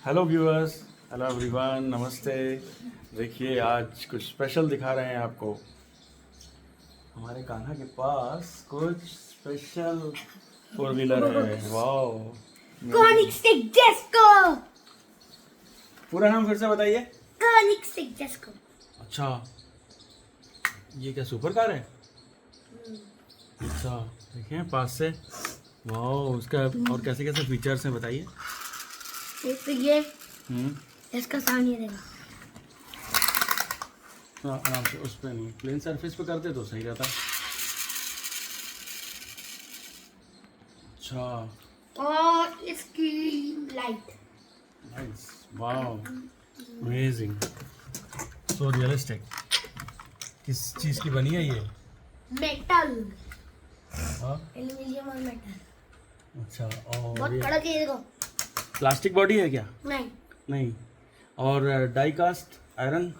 Hello viewers, hello everyone, नमस्ते। देखिए आज कुछ स्पेशल दिखा रहे हैं आपको। हमारे कान्हा के पास कुछ स्पेशल फोर व्हीलर है। Wow, Koenigsegg Jesco! पूरा नाम फिर से बताइए। Koenigsegg Jesco. अच्छा, ये क्या सुपर कार है? अच्छा, देखिए पास से। वाओ, उसका और कैसे कैसे फीचर्स हैं बताइए। एक तो ये हम्म इसका सामने देगा। हाँ, आराम से, उस पर नहीं, प्लेन सरफेस पे करते तो सही रहता। अच्छा, और इसकी लाइट नाइस, वाओ, अमेजिंग, सो रियलिस्टिक। किस चीज़ की बनी है ये? मेटल, हाँ, एल्यूमिनियम और मेटल। अच्छा। बहुत और ये कड़क है, देखो। प्लास्टिक बॉडी है क्या? नहीं, नहीं। और डाई कास्ट आयरन?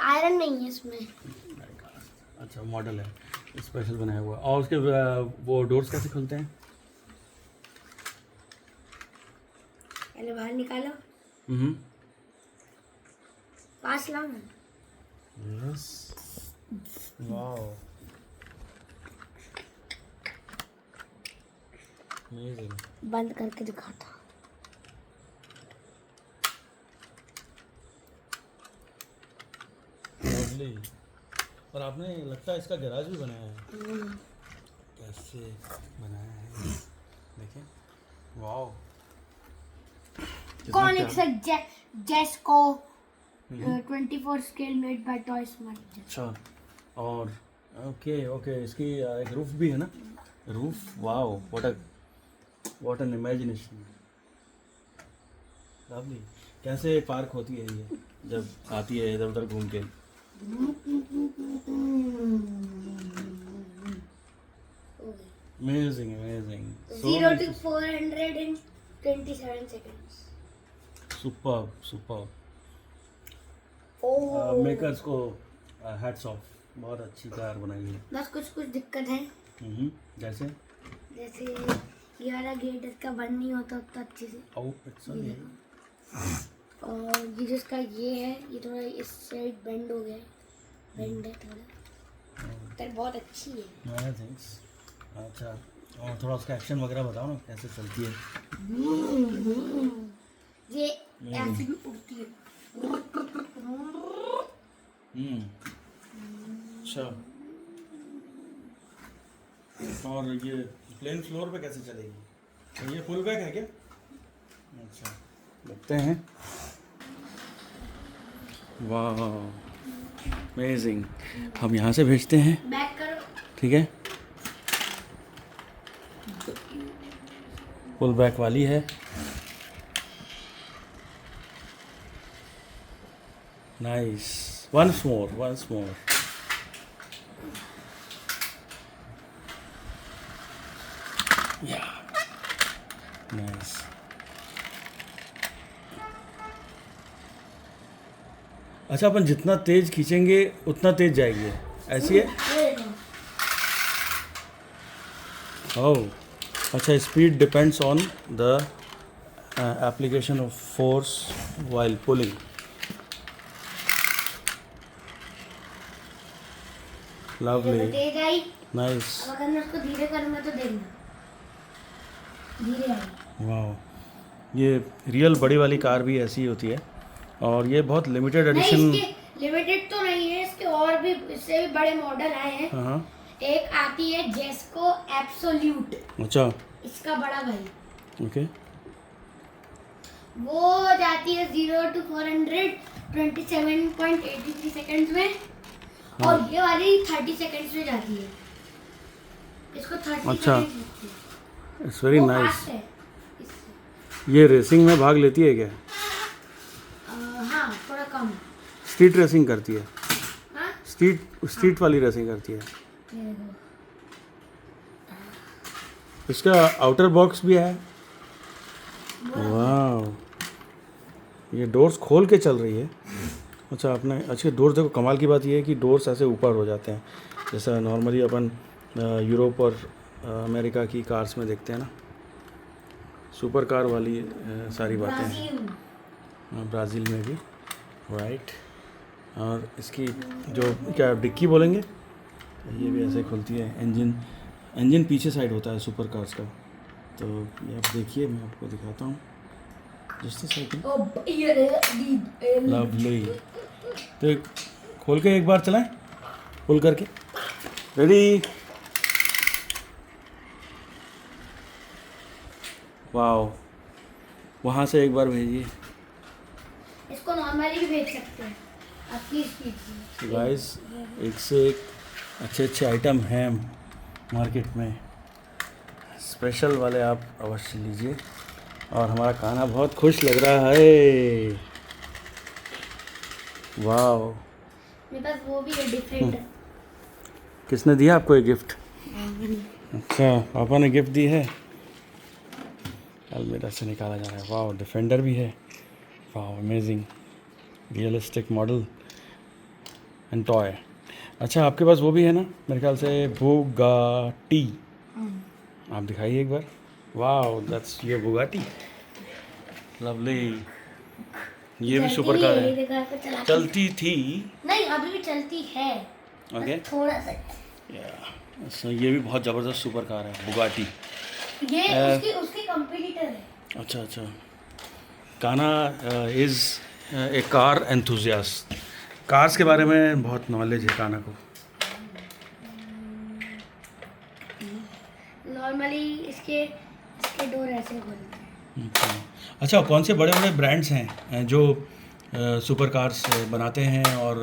आयरन नहीं है इसमें। डाई कास्ट, अच्छा, मॉडल है, स्पेशल बनाया हुआ। और उसके वो डोर्स कैसे खुलते हैं? पहले बाहर निकालो, हम्म, पास लाओ ना। Yes, wow, amazing. बंद करके दिखाता। लवली। और आपने लगता है इसका गैराज भी बनाया है। कैसे बनाया है देखिए, वाओ, कितना प्यारा। Koenigsegg Jesco 24 scale made by Toy Smart. अच्छा, और ओके ओके, इसकी एक रूफ भी है ना? Roof, wow, what an imagination. Lovely. कैसे पार्क होती है ये जब आती है इधर उधर घूम के? Amazing amazing, 0 to 400 in 27 seconds. Super super. Oh. Makers को हैट्स ऑफ, बहुत अच्छी कार बनाई है। बस कुछ कुछ दिक्कत है, जैसे जैसे ये वाला गेट इसका बंद नहीं होता उतना अच्छे से। और ये जिसका ये है, ये थोड़ा इस साइड बेंड हो गया है, बेंड है थोड़ा, पर बहुत अच्छी है। थैंक्स। अच्छा, और थोड़ा उसका एक्शन वगैरह बताओ ना, कैसे चलती है? ये ऐसे भी उड़ती है। अच्छा, और ये प्लेन फ्लोर पे कैसे चलेगी? तो ये फुल बैक है क्या? अच्छा, देखते हैं। वाह, अमेजिंग। हम यहाँ से भेजते हैं, बैक करो। ठीक है। फुल बैक वाली है। Nice, once more once more. Yeah, nice. अच्छा, अपन जितना तेज खींचेंगे उतना तेज जाएगी ये, ऐसी है? ये देखो। ओह, अच्छा, speed depends on the application of force while pulling. Lovely, Tej I. Nice, अब अगर मैं उसको धीरे करूँगा तो देखना, धीरे आई। वाह। ये रियल बड़ी वाली कार भी ऐसी ही होती है, और ये बहुत लिमिटेड नहीं, एडिशन। इसके लिमिटेड तो नहीं है, इसके और भी इससे भी बड़े मॉडल आए हैं। हाँ, एक आती है जेस्को एब्सोल्यूट, अच्छा, इसका बड़ा भाई। ओके, वो जाती है 0 to 400 27.83 सेकंड्स में। हाँ। और ये वाली 30 सेकंड्स में जाती है। इसको 30 अच्छा, सेकंड्स लगती है। इट्स वेरी वो नाइस। fast है इससे। ये रेसिंग में भाग लेती है क्या? हाँ, थोड़ा कम। स्ट्रीट रेसिंग करती है? हाँ, स्ट्रीट वाली रेसिंग करती है। ये देखो। इसका आउटर बॉक्स भी है। वाह, ये डोर्स खोल के चल रही है। अच्छा, आपने, अच्छा, डोर्स देखो, कमाल की बात ये है कि डोर्स ऐसे ऊपर हो जाते हैं, जैसा नॉर्मली अपन यूरोप और अमेरिका की कार्स में देखते हैं ना। सुपर कार वाली सारी बातें हैं। ब्राज़ील। ब्राज़ील में भी, राइट। और इसकी जो क्या डिक्की बोलेंगे, ये भी ऐसे खुलती है। इंजन पीछे साइड होता है सुपर कार्स का। तो ये आप देखिए, मैं आपको दिखाता हूँ जस्ट अ सेकंड। लवली। तो खोल के एक बार चलाएं, पुल करके। रेडी। वाओ, वहाँ से एक बार भेजिए। इसको नॉर्मली भी भेज सकते हैं आपकी स्पीड से। गाइस, एक से एक अच्छे आइटम हैं मार्केट में। स्पेशल वाले आप अवश्य लीजिए। और हमारा कान्हा बहुत खुश लग रहा है। वाओ, मेरे पास वो भी है डिफेंडर। किसने दिया आपको ये गिफ्ट? अच्छा, पापा ने गिफ्ट दी है। अलमीरा से निकाला जा रहा है। वाओ, डिफेंडर भी है। Wow, amazing, realistic model and toy. अच्छा, आपके पास वो भी है ना मेरे ख्याल से, बुगाटी। आप दिखाइए एक बार। वाओ, दैट्स ये बुगाटी। लवली। ये भी सुपर कार है। चलती थी। नहीं, अभी भी चलती है। ओके, थोड़ा सा। अच्छा, ये भी बहुत ज़बरदस्त सुपर कार है, बुगाटी। ये उसकी कंपटीटर है। अच्छा अच्छा। Kanha is a car enthusiast. Cars के बारे में बहुत नॉलेज है कान्हा को। नॉर्मली इसके डोर ऐसे खोलते हैं। अच्छा, कौन से बड़े बड़े ब्रांड्स हैं जो सुपर कार्स बनाते हैं और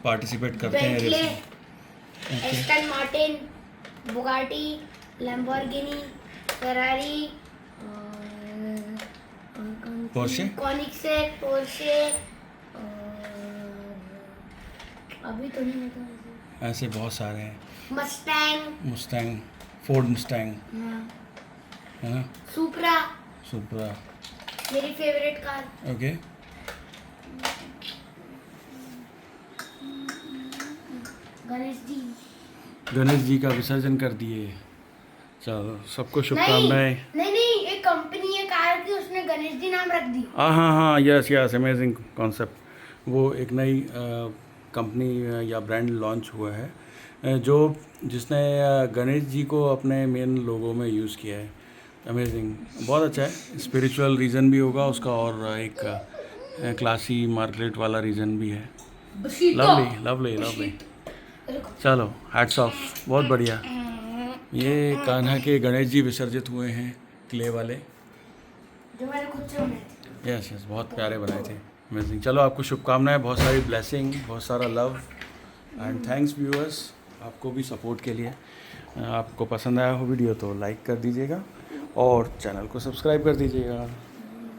पार्टिसिपेट करते हैं Bentley, racing? Aston Martin, Bugatti, Lamborghini, Ferrari, Porsche? Koenigsegg, Porsche, अभी तो नहीं पता। ऐसे बहुत सारे हैं। मस्टैंग, फोर्ड मस्टैंग, हाँ, है ना, सुपरा, सुपरा। मेरी favourite car. Okay. Ganesh ji का विसर्जन कर दिए। चलो, सबको शुभकामनाएं। नहीं, एक कंपनी है कार की, उसने गणेश जी नाम रख दी। हाँ, यस, अमेजिंग कॉन्सेप्ट। वो एक नई कंपनी या ब्रांड लॉन्च हुआ है जिसने गणेश जी को अपने मेन लोगो में यूज़ किया है। अमेजिंग, बहुत अच्छा है। स्पिरिचुअल रीज़न भी होगा उसका, और एक क्लासी मार्केट वाला रीज़न भी है। लवली। चलो, हैट्स ऑफ, बहुत बढ़िया। ये कान्हा के गणेश जी विसर्जित हुए हैं, क्ले वाले, जो मैंने खुद से बनाए थे। यस, बहुत प्यारे बनाए थे। अमेजिंग। चलो, आपको शुभकामनाएं, बहुत सारी ब्लेसिंग, बहुत सारा लव एंड थैंक्स व्यूअर्स, आपको भी सपोर्ट के लिए। आपको पसंद आया हो वीडियो तो लाइक कर दीजिएगा और चैनल को सब्सक्राइब कर दीजिएगा।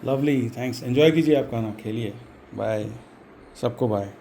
Lovely, thanks. एंजॉय कीजिए, आप कान्हा खेलिए। बाय, सबको बाय।